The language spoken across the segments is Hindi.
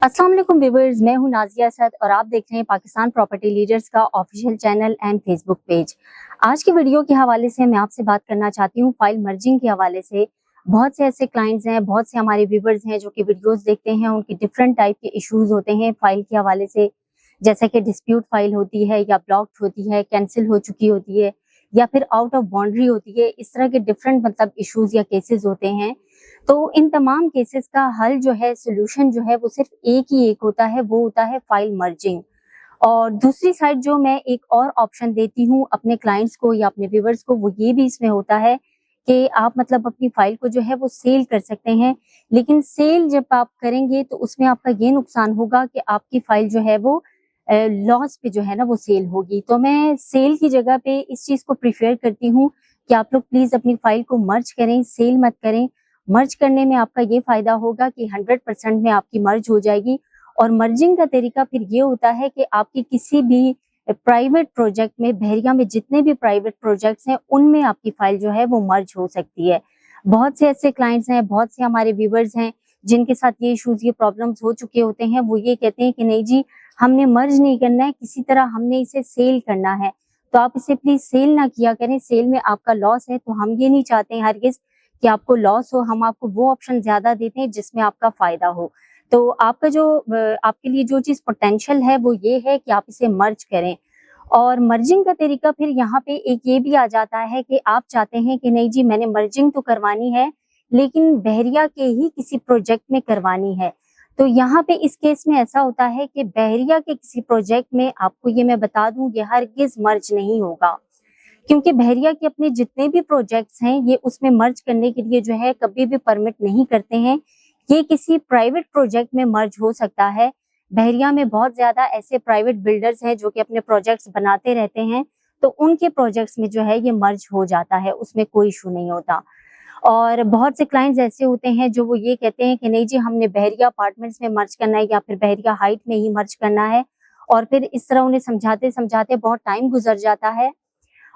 अस्सलाम वालेकुम व्यूअर्स, मैं हूं नाजिया असद और आप देख रहे हैं पाकिस्तान प्रॉपर्टी लीडर्स का official channel and Facebook page. आज की वीडियो के हवाले से मैं आपसे बात करना चाहती हूं फाइल मर्जिंग के हवाले से। बहुत से ऐसे क्लाइंट्स हैं, बहुत से हमारे व्यूअर्स हैं जो कि वीडियोस देखते हैं, उनके डिफरेंट टाइप के इश्यूज होते हैं फाइल के हवाले से, जैसे कि डिस्प्यूट फाइल होती है या ब्लॉक्ड होती है, कैंसिल हो चुकी होती है या फिर आउट ऑफ बाउंड्री होती है। इस तरह के डिफरेंट इश्यूज या केसेस होते हैं। तो इन तमाम केसेस का हल जो है, सोल्यूशन जो है वो सिर्फ एक ही एक होता है, वो होता है फाइल मर्जिंग। और दूसरी साइड जो मैं एक और ऑप्शन देती हूँ अपने क्लाइंट्स को या अपने व्यूअर्स को, वो ये भी इसमें होता है कि आप अपनी फाइल को जो है वो सेल कर सकते हैं। लेकिन सेल जब आप करेंगे तो उसमें आपका ये नुकसान होगा कि आपकी फाइल जो है वो लॉस पे जो है ना वो सेल होगी। तो मैं सेल की जगह पे इस चीज को प्रिफेयर करती हूँ कि आप लोग प्लीज अपनी फाइल को मर्ज करें, सेल मत करें। मर्ज करने में आपका ये फायदा होगा कि 100% में आपकी मर्ज हो जाएगी। और मर्जिंग का तरीका फिर ये होता है कि आपकी किसी भी प्राइवेट प्रोजेक्ट में, बहरिया में जितने भी प्राइवेट प्रोजेक्ट्स हैं उनमें आपकी फाइल जो है वो मर्ज हो सकती है। बहुत से ऐसे क्लाइंट्स हैं, बहुत से हमारे व्यूवर्स हैं जिनके साथ ये इश्यूज, ये प्रॉब्लम्स हो चुके होते हैं। वो ये कहते हैं कि नहीं जी, हमने मर्ज नहीं करना है, किसी तरह हमने इसे सेल करना है। तो आप इसे प्लीज सेल ना किया करें, सेल में आपका लॉस है। तो हम ये नहीं चाहते हैं हरगिज कि आपको लॉस हो, हम आपको वो ऑप्शन ज्यादा देते हैं जिसमें आपका फायदा हो। तो आपका जो आपके लिए जो चीज पोटेंशियल है वो ये है कि आप इसे मर्ज करें। और मर्जिंग का तरीका फिर यहाँ पे एक ये भी आ जाता है कि आप चाहते हैं कि नहीं जी, मैंने मर्जिंग तो करवानी है लेकिन बहरिया के ही किसी प्रोजेक्ट में करवानी है। तो यहाँ पे इस केस में ऐसा होता है कि बहरिया के किसी प्रोजेक्ट में, आपको ये मैं बता दूं, ये हरगिज मर्ज नहीं होगा। क्योंकि बहरिया के अपने जितने भी प्रोजेक्ट्स हैं ये उसमें मर्ज करने के लिए जो है कभी भी परमिट नहीं करते हैं। ये किसी प्राइवेट प्रोजेक्ट में मर्ज हो सकता है। बहरिया में बहुत ज्यादा ऐसे प्राइवेट बिल्डर्स हैं जो कि अपने प्रोजेक्ट्स बनाते रहते हैं, तो उनके प्रोजेक्ट्स में जो है ये मर्ज हो जाता है, उसमें कोई इशू नहीं होता। और बहुत से क्लाइंट्स ऐसे होते हैं जो वो ये कहते हैं कि नहीं जी, हमने बहरिया अपार्टमेंट्स में मर्ज करना है या फिर बहरिया हाइट में ही मर्ज करना है। और फिर इस तरह उन्हें समझाते समझाते बहुत टाइम गुजर जाता है।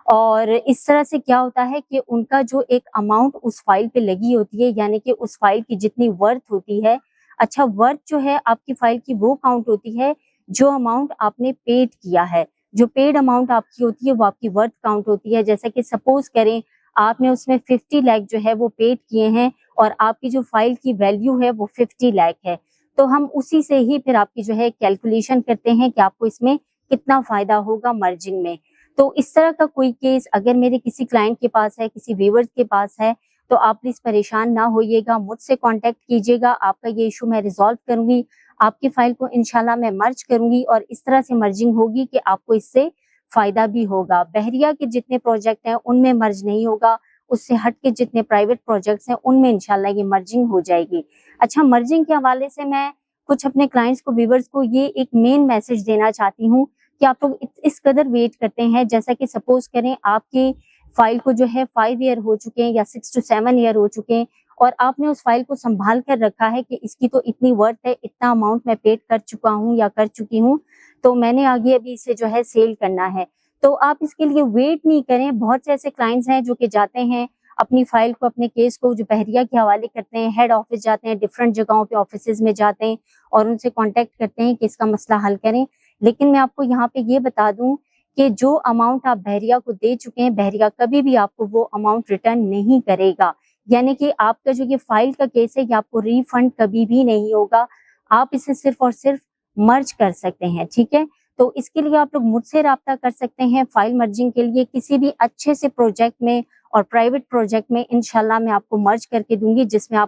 और इस तरह से क्या होता है कि उनका जो एक अमाउंट उस फाइल पे लगी होती है, यानी कि उस फाइल की जितनी वर्थ होती है, अच्छा वर्थ जो है आपकी फाइल की वो काउंट होती है जो अमाउंट आपने पेड किया है। जो पेड अमाउंट आपकी होती है वो आपकी वर्थ काउंट होती है। जैसे कि सपोज करें आपने उसमें 50 लाख जो है वो पेड किए हैं और आपकी जो फाइल की वैल्यू है वो 50 लाख है। तो हम उसी से ही फिर आपकी जो है कैलकुलेशन करते हैं कि आपको इसमें कितना फायदा होगा मर्जिंग में। तो इस तरह का कोई केस अगर मेरे किसी क्लाइंट के पास है, किसी व्यूअर्स के पास है, तो आप प्लीज परेशान ना होइएगा, मुझसे कांटेक्ट कीजिएगा। आपका ये इशू मैं रिजॉल्व करूंगी, आपकी फाइल को इंशाल्लाह मैं मर्ज करूंगी और इस तरह से मर्जिंग होगी कि आपको इससे फायदा भी होगा। बहरिया के जितने प्रोजेक्ट हैं उनमें मर्ज नहीं होगा, उससे हट के जितने प्राइवेट प्रोजेक्ट्स हैं उनमें इंशाल्लाह ये मर्जिंग हो जाएगी। अच्छा, मर्जिंग के हवाले से मैं कुछ अपने क्लाइंट्स को, व्यूअर्स को ये एक मेन मैसेज देना चाहती हूँ कि आप लोग इस कदर वेट करते हैं। जैसा कि सपोज करें आपकी फाइल को जो है 5 ईयर हो चुके हैं या 6 to 7 ईयर हो चुके हैं और आपने उस फाइल को संभाल कर रखा है कि इसकी तो इतनी वर्थ है, इतना अमाउंट मैं पेड कर चुका हूँ या कर चुकी हूँ, तो मैंने आगे अभी इसे जो है सेल करना है। तो आप इसके लिए वेट नहीं करें। बहुत से ऐसे क्लाइंट्स हैं जो कि जाते हैं अपनी फाइल को, अपने केस को जो बहरिया के हवाले करते हैं, हेड ऑफिस जाते हैं, डिफरेंट जगहों पे ऑफिस में जाते हैं और उनसे कांटेक्ट करते हैं कि इसका मसला हल करें। लेकिन मैं आपको यहाँ पे ये बता दूं कि जो अमाउंट आप बहरिया को दे चुके हैं, बहरिया कभी भी आपको वो अमाउंट रिटर्न नहीं करेगा। यानी कि आपका जो ये फाइल का केस है ये आपको रिफंड कभी भी नहीं होगा। आप इसे सिर्फ और सिर्फ मर्ज कर सकते हैं, ठीक है। तो इसके लिए आप लोग मुझसे राब्ता कर सकते हैं फाइल मर्जिंग के लिए। किसी भी अच्छे से प्रोजेक्ट में और प्राइवेट प्रोजेक्ट में इंशाल्लाह मैं आपको मर्ज करके दूंगी, जिसमें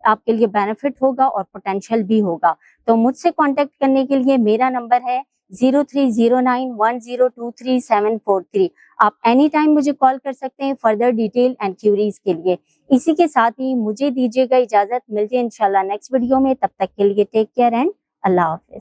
आपके लिए बेनिफिट होगा और पोटेंशियल भी होगा। तो मुझसे कांटेक्ट करने के लिए मेरा नंबर है 03091023 आप एनी टाइम मुझे कॉल कर सकते हैं फर्दर डिटेल एंड क्यूरीज के लिए। इसी के साथ ही मुझे दीजिएगा इजाजत, मिलते हैं इंशाल्लाह नेक्स्ट वीडियो में। तब तक के लिए take care and Allah Hafiz.